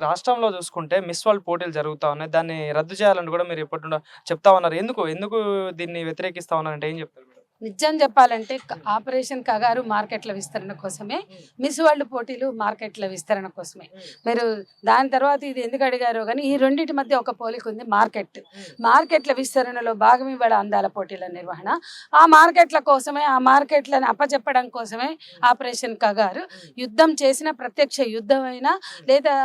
రాష్ట్రంలో చూసుకుంటే miss world పోటీలు జరుగుతా ఉన్నాయి. దాన్ని రద్దు చేయాలని కూడా మీరు ఎప్పటి నుండో చెప్తా ఉన్నారు. ఎందుకు దీన్ని వ్యతిరేకిస్తా ఉన్నారంటే ఏం చెప్తారు మేడం? నిజం చెప్పాలంటే ఆపరేషన్ కగారు మార్కెట్ల విస్తరణ కోసమే, మిస్ వరల్డ్ పోటీలు మార్కెట్ల విస్తరణ కోసమే. మీరు దాని తర్వాత ఇది ఎందుకు అడిగారో కానీ ఈ రెండింటి మధ్య ఒక పోలిక ఉంది. మార్కెట్ల విస్తరణలో భాగం ఇవాళ అందాల పోటీల నిర్వహణ. ఆ మార్కెట్ల కోసమే, ఆ మార్కెట్లను అప్పచెప్పడం కోసమే ఆపరేషన్ కగారు. యుద్ధం చేసిన ప్రత్యక్ష యుద్ధమైనా లేదా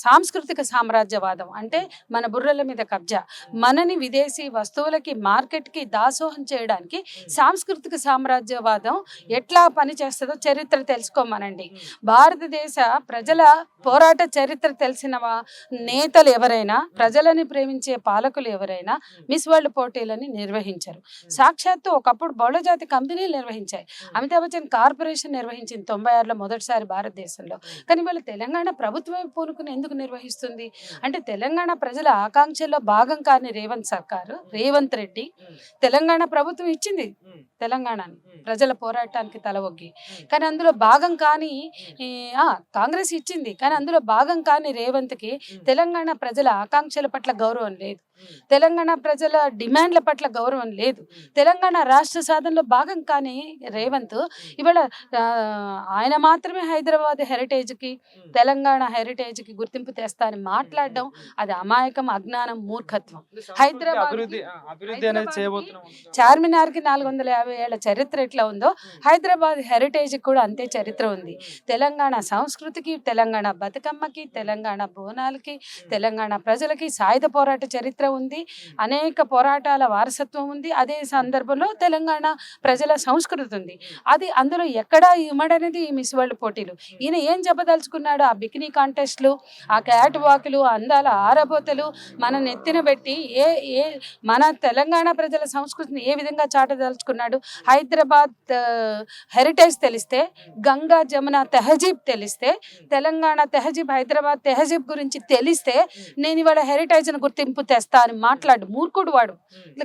సాంస్కృతిక సామ్రాజ్యవాదం అంటే మన బుర్రల మీద కబ్జా, మనని విదేశీ వస్తువులకి మార్కెట్కి దాసోహం చేయడానికి సాంస్కృతిక సామ్రాజ్యవాదం ఎట్లా పనిచేస్తుందో చరిత్ర తెలుసుకోమనండి. భారతదేశ ప్రజల పోరాట చరిత్ర తెలిసిన నేతలు ఎవరైనా, ప్రజలని ప్రేమించే పాలకులు ఎవరైనా మిస్ వరల్డ్ పోటీలని నిర్వహించారు. సాక్షాత్తు ఒకప్పుడు బహుళజాతి కంపెనీలు నిర్వహించాయి. అమితాబ్ బచ్చన్ కార్పొరేషన్ నిర్వహించింది 96లో మొదటిసారి భారతదేశంలో. కానీ వాళ్ళు తెలంగాణ ప్రభుత్వమే పూనుకుని ఎందుకు నిర్వహిస్తుంది అంటే తెలంగాణ ప్రజల ఆకాంక్షల్లో భాగం కాని రేవంత్ రెడ్డి తెలంగాణ ప్రభుత్వం ఇచ్చింది తెలంగాణని ప్రజల పోరాటానికి తలవొగ్గి. కానీ అందులో భాగం కాని కాంగ్రెస్ ఇచ్చింది. కానీ అందులో భాగం కాని రేవంత్కి తెలంగాణ ప్రజల ఆకాంక్షల పట్ల గౌరవం లేదు, తెలంగాణ ప్రజల డిమాండ్ల పట్ల గౌరవం లేదు. తెలంగాణ రాష్ట్ర సాధనలో భాగం కాని రేవంత్ ఇవాళ ఆయన మాత్రమే హైదరాబాద్ హెరిటేజ్కి, తెలంగాణ హెరిటేజ్కి గుర్తింపు తెస్తా అని మాట్లాడడం అది అమాయకం, అజ్ఞానం, మూర్ఖత్వం. హైదరాబాద్ చార్మినార్కి 450 ఏళ్ల చరిత్ర ఎట్లా ఉందో హైదరాబాద్ హెరిటేజ్కి కూడా అంతే చరిత్ర ఉంది. తెలంగాణ సంస్కృతికి, తెలంగాణ బతుకమ్మకి, తెలంగాణ బోనాలకి, తెలంగాణ ప్రజలకి సాయుధ పోరాట చరిత్ర ఉంది, అనేక పోరాటాల వారసత్వం ఉంది. అదే సందర్భంలో తెలంగాణ ప్రజల సంస్కృతి ఉంది. అది అందులో ఎక్కడా ఇమ్మడనేది ఈ మిస్ వరల్డ్ పోటీలు. ఈయన ఏం చెప్పదలుచుకున్నాడు? ఆ బికినీ కాంటెస్ట్లు, ఆ క్యాట్ వాకులు, అందాల ఆరబోతలు మన నెత్తిన పెట్టి మన తెలంగాణ ప్రజల సంస్కృతిని ఏ విధంగా చాటదలుచుకున్నాడు? హైదరాబాద్ హెరిటేజ్ తెలిస్తే, గంగా జమున తెహజీబ్ తెలిస్తే, తెలంగాణ తెహజీబ్, హైదరాబాద్ తెహజీబ్ గురించి తెలిస్తే నేను ఇవాళ హెరిటేజ్ను గుర్తింపు తెస్తా అని మాట్లాడు. మూర్ఖుడు వాడు.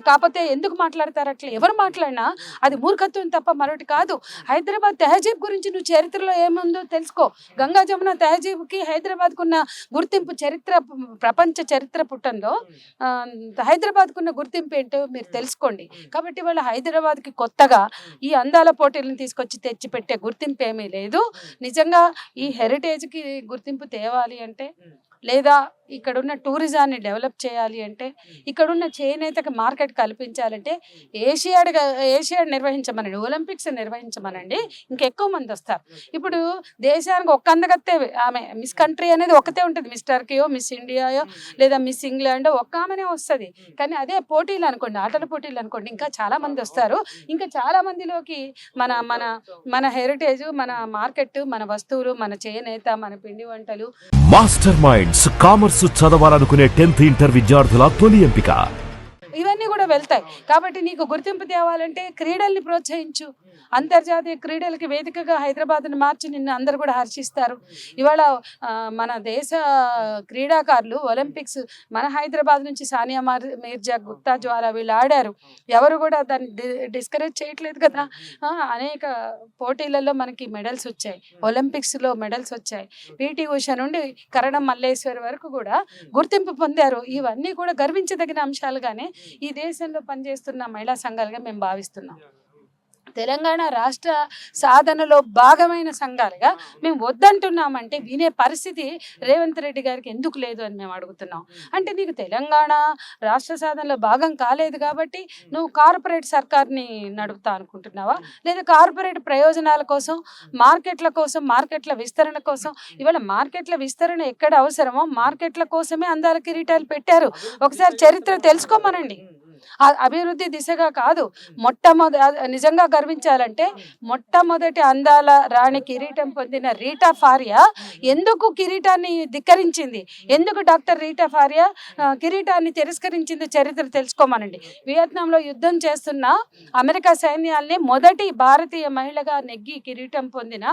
కాకపోతే ఎందుకు మాట్లాడతారు అట్లా? ఎవరు మాట్లాడినా అది మూర్ఖత్వం తప్ప మరొకటి కాదు. హైదరాబాద్ తెహజీబ్ గురించి నువ్వు చరిత్రలో ఏముందో తెలుసుకో. గంగా జమున తెహజీబ్కి హైదరాబాద్కు ఉన్న గుర్తింపు చరిత్ర, ప్రపంచ చరిత్ర పుటంలో హైదరాబాద్కు ఉన్న గుర్తింపు ఏంటో మీరు తెలుసుకోండి. కాబట్టి వాళ్ళ హైదరాబాద్కి కొత్తగా ఈ అందాల పోటీలను తీసుకొచ్చి తెచ్చిపెట్టే గుర్తింపు ఏమీ లేదు. నిజంగా ఈ హెరిటేజ్కి గుర్తింపు తేవాలి అంటే, లేదా ఇక్కడున్న టూరిజాన్ని డెవలప్ చేయాలి అంటే, ఇక్కడున్న చేనేతకి మార్కెట్ కల్పించాలంటే ఏషియాడ్ నిర్వహించమనండి, ఒలింపిక్స్ నిర్వహించమనండి, ఇంకెక్కువ మంది వస్తారు. ఇప్పుడు దేశానికి ఒక్క అందగత్తే ఆమె మిస్ కంట్రీ అనేది ఒకటే ఉంటుంది. మిస్ టర్కీయో, మిస్ ఇండియాయో, లేదా మిస్ ఇంగ్లాండో ఒక్క ఆమెనే వస్తుంది. కానీ అదే పోటీలు అనుకోండి, ఆటల పోటీలు అనుకోండి, ఇంకా చాలా మంది వస్తారు. ఇంకా చాలా మందిలోకి మన మన మన హెరిటేజ్, మన మార్కెట్, మన వస్తువులు, మన చేనేత, మన పిండి వంటలు. మాస్టర్ మైండ్స్ కామర్స్ చదవాలనుకునే 10th ఇంటర్ విద్యార్థుల తొలి ఎంపిక. ఇవన్నీ కూడా వెళ్తాయి. కాబట్టి నీకు గుర్తింపు తేవాలంటే క్రీడల్ని ప్రోత్సహించు. అంతర్జాతీయ క్రీడలకి వేదికగా హైదరాబాద్ని మార్చి నిన్ను అందరు కూడా హర్షిస్తారు. ఇవాళ మన దేశ క్రీడాకారులు ఒలింపిక్స్ మన హైదరాబాద్ నుంచి సానియా మీర్జా, గుప్తా జ్వాల వీళ్ళు ఆడారు. ఎవరు కూడా దాన్ని డిస్కరేజ్ చేయట్లేదు కదా. అనేక పోటీలలో మనకి మెడల్స్ వచ్చాయి, ఒలింపిక్స్లో మెడల్స్ వచ్చాయి. పిటి ఉష నుండి కరణం మల్లేశ్వరి వరకు కూడా గుర్తింపు పొందారు. ఇవన్నీ కూడా గర్వించదగిన అంశాలుగానే ఈ దేశంలో పనిచేస్తున్న మహిళా సంఘాలుగా మేము భావిస్తున్నాం. తెలంగాణ రాష్ట్ర సాధనలో భాగమైన సంఘాలుగా మేము వద్దంటున్నామంటే వినే పరిస్థితి రేవంత్ రెడ్డి గారికి ఎందుకు లేదు అని మేము అడుగుతున్నాం. అంటే నీకు తెలంగాణ రాష్ట్ర సాధనలో భాగం కాలేదు కాబట్టి నువ్వు కార్పొరేట్ సర్కార్ని నడుపుతా అనుకుంటున్నావా? లేదా కార్పొరేట్ ప్రయోజనాల కోసం, మార్కెట్ల విస్తరణ కోసం? ఇవాళ మార్కెట్ల విస్తరణ ఎక్కడ అవసరమో మార్కెట్ల కోసమే అందాల కిరీటాలు పెట్టారు. ఒకసారి చరిత్ర తెలుసుకోమనండి. అభివృద్ధి దిశగా కాదు. నిజంగా గర్వించాలంటే మొట్టమొదటి అందాల రాణి కిరీటం పొందిన రీటా ఫారియా ఎందుకు కిరీటాన్ని ధిక్కరించింది? ఎందుకు డాక్టర్ రీటా ఫారియా కిరీటాన్ని తిరస్కరించింది? చరిత్ర తెలుసుకోమనండి. వియత్నాంలో యుద్ధం చేస్తున్న అమెరికా సైన్యాల్ని మొదటి భారతీయ మహిళగా నెగ్గి కిరీటం పొందిన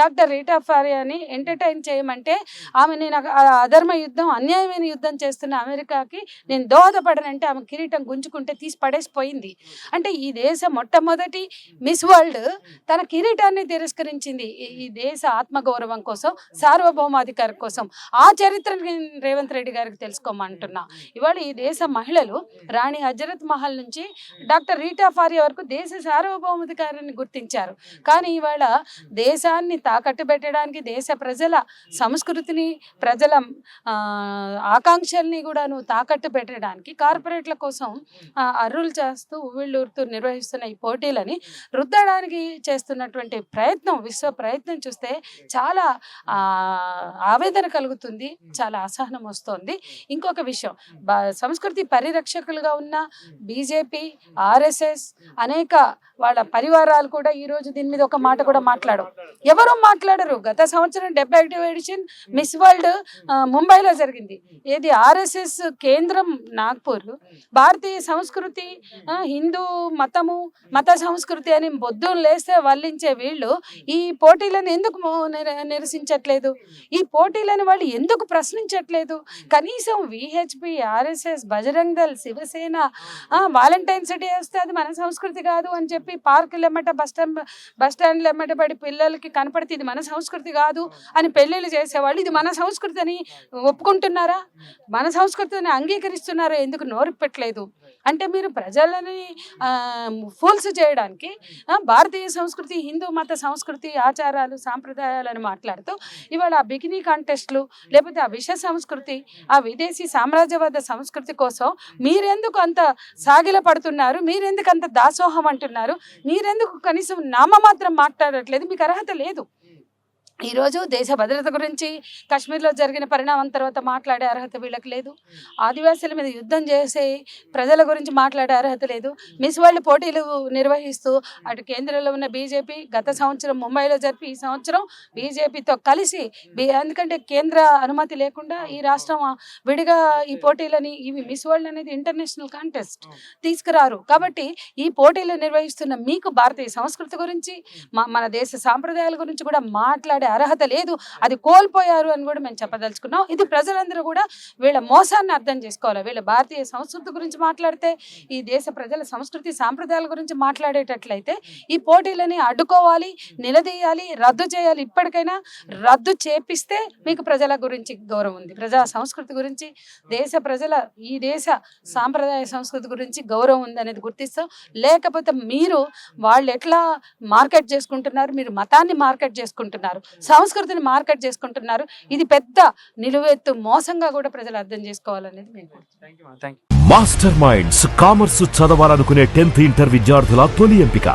డాక్టర్ రీటా ఫారియాని ఎంటర్టైన్ చేయమంటే ఆమె నేను అధర్మ యుద్ధం, అన్యాయమైన యుద్ధం చేస్తున్న అమెరికాకి నేను దోహదపడనంటే ఆమె కిరీటం గుంజుకు తలుచుకుంటే తీసి పడేసిపోయింది. అంటే ఈ దేశ మొట్టమొదటి మిస్ వరల్డ్ తన కిరీటాన్ని తిరస్కరించింది ఈ దేశ ఆత్మగౌరవం కోసం, సార్వభౌమాధికారం కోసం. ఆ చరిత్రని రేవంత్ రెడ్డి గారికి తెలుసుకోమంటున్నా. ఇవాళ ఈ దేశ మహిళలు రాణి హజరత్ మహల్ నుంచి డాక్టర్ రీటా ఫారియా వరకు దేశ సార్వభౌమాధికారాన్ని గుర్తించారు. కానీ ఇవాళ దేశాన్ని తాకట్టు పెట్టడానికి, దేశ ప్రజల సంస్కృతిని, ప్రజల ఆకాంక్షల్ని కూడా తాకట్టు పెట్టడానికి కార్పొరేట్ల కోసం అర్రులు చేస్తూ ఉవ్విళ్ళూరుతూ నిర్వహిస్తున్న ఈ పోటీలని రుద్దడానికి చేస్తున్నటువంటి ప్రయత్నం, విశ్వ ప్రయత్నం చూస్తే చాలా ఆవేదన కలుగుతుంది, చాలా అసహనం వస్తుంది. ఇంకొక విషయం, సంస్కృతి పరిరక్షకులుగా ఉన్న బీజేపీ, ఆర్ఎస్ఎస్, అనేక వాళ్ళ పరివారాలు కూడా ఈరోజు దీని మీద ఒక మాట కూడా ఎవరు మాట్లాడరు. గత సంవత్సరం 71వ ఎడిషన్ మిస్ వరల్డ్ ముంబైలో జరిగింది. ఏది ఆర్ఎస్ఎస్ కేంద్రం నాగ్పూర్. భారతీయ సంస్కృతి, హిందూ మతము, మత సంస్కృతి అని బొద్దులు లేస్తే వల్లించే వీళ్ళు ఈ పోటీలను ఎందుకు నిరసించట్లేదు? ఈ పోటీలను వాళ్ళు ఎందుకు ప్రశ్నించట్లేదు? కనీసం VHP, RSS, Bajrang Dal, Shiv Sena Valentine's Day వస్తే అది మన సంస్కృతి కాదు అని చెప్పి పార్కులు ఎమ్మట, బస్టాండ్లు ఎమ్మట పడి పిల్లలకి కనపడితే ఇది మన సంస్కృతి కాదు అని పెళ్ళిళ్ళు చేసేవాళ్ళు ఇది మన సంస్కృతి అని ఒప్పుకుంటున్నారా? మన సంస్కృతిని అంగీకరిస్తున్నారా? ఎందుకు నోరు పెట్టలేదు? అంటే మీరు ప్రజలని ఫూల్స్ చేయడానికి భారతీయ సంస్కృతి, హిందూ మత సంస్కృతి, ఆచారాలు, సాంప్రదాయాలను మాట్లాడుతూ ఇవాళ ఆ బికినీ కాంటెస్ట్లు, లేకపోతే ఆ విష సంస్కృతి, ఆ విదేశీ సామ్రాజ్యవాద సంస్కృతి కోసం మీరెందుకు అంత సాగిల పడుతున్నారు? మీరెందుకు అంత దాసోహం అంటున్నారు? మీరెందుకు కనీసం నామమాత్రం మాట్లాడట్లేదు? మీకు అర్హత లేదు. ఈరోజు దేశ భద్రత గురించి, కాశ్మీర్లో జరిగిన పరిణామం తర్వాత మాట్లాడే అర్హత వీళ్ళకి లేదు. ఆదివాసీల మీద యుద్ధం చేసే ప్రజల గురించి మాట్లాడే అర్హత లేదు. మిస్ వరల్డ్ పోటీలు నిర్వహిస్తూ అటు కేంద్రంలో ఉన్న బీజేపీ గత సంవత్సరం ముంబైలో జరిపి ఈ సంవత్సరం బీజేపీతో కలిసి, ఎందుకంటే కేంద్ర అనుమతి లేకుండా ఈ రాష్ట్రం విడిగా ఈ పోటీలని, ఇవి మిస్ వరల్డ్ అనేది ఇంటర్నేషనల్ కాంటెస్ట్ తీసుకురారు. కాబట్టి ఈ పోటీలు నిర్వహిస్తున్న మీకు భారతీయ సంస్కృతి గురించి, మన దేశ సాంప్రదాయాల గురించి కూడా మాట్లాడే అర్హత లేదు. అది కోల్పోయారు అని కూడా మేము చెప్పదలుచుకున్నాం. ఇది ప్రజలందరూ కూడా వీళ్ళ మోసాన్ని అర్థం చేసుకోవాలి. వీళ్ళ భారతీయ సంస్కృతి గురించి మాట్లాడితే, ఈ దేశ ప్రజల సంస్కృతి సాంప్రదాయాల గురించి మాట్లాడేటట్లయితే ఈ పోటీలని అడ్డుకోవాలి, నిలదీయాలి, రద్దు చేయాలి. ఇప్పటికైనా రద్దు చేపిస్తే మీకు ప్రజల గురించి గౌరవం ఉంది, ప్రజా సంస్కృతి గురించి, దేశ ప్రజల ఈ దేశ సాంప్రదాయ సంస్కృతి గురించి గౌరవం ఉంది అనేది గుర్తిస్తాం. లేకపోతే మీరు వాళ్ళు ఎట్లా మార్కెట్ చేసుకుంటున్నారు, మీరు మతాన్ని మార్కెట్ చేసుకుంటున్నారు, సంస్కృతిని మార్కెట్ చేసుకుంటున్నారు. ఇది పెద్ద నిలువెత్తు మోసంగా కూడా ప్రజలు అర్థం చేసుకోవాలనేది మేము. మాస్టర్ మైండ్స్ కామర్స్ చదవాలనుకునే 10th ఇంటర్ విద్యార్థుల తొలి ఎంపిక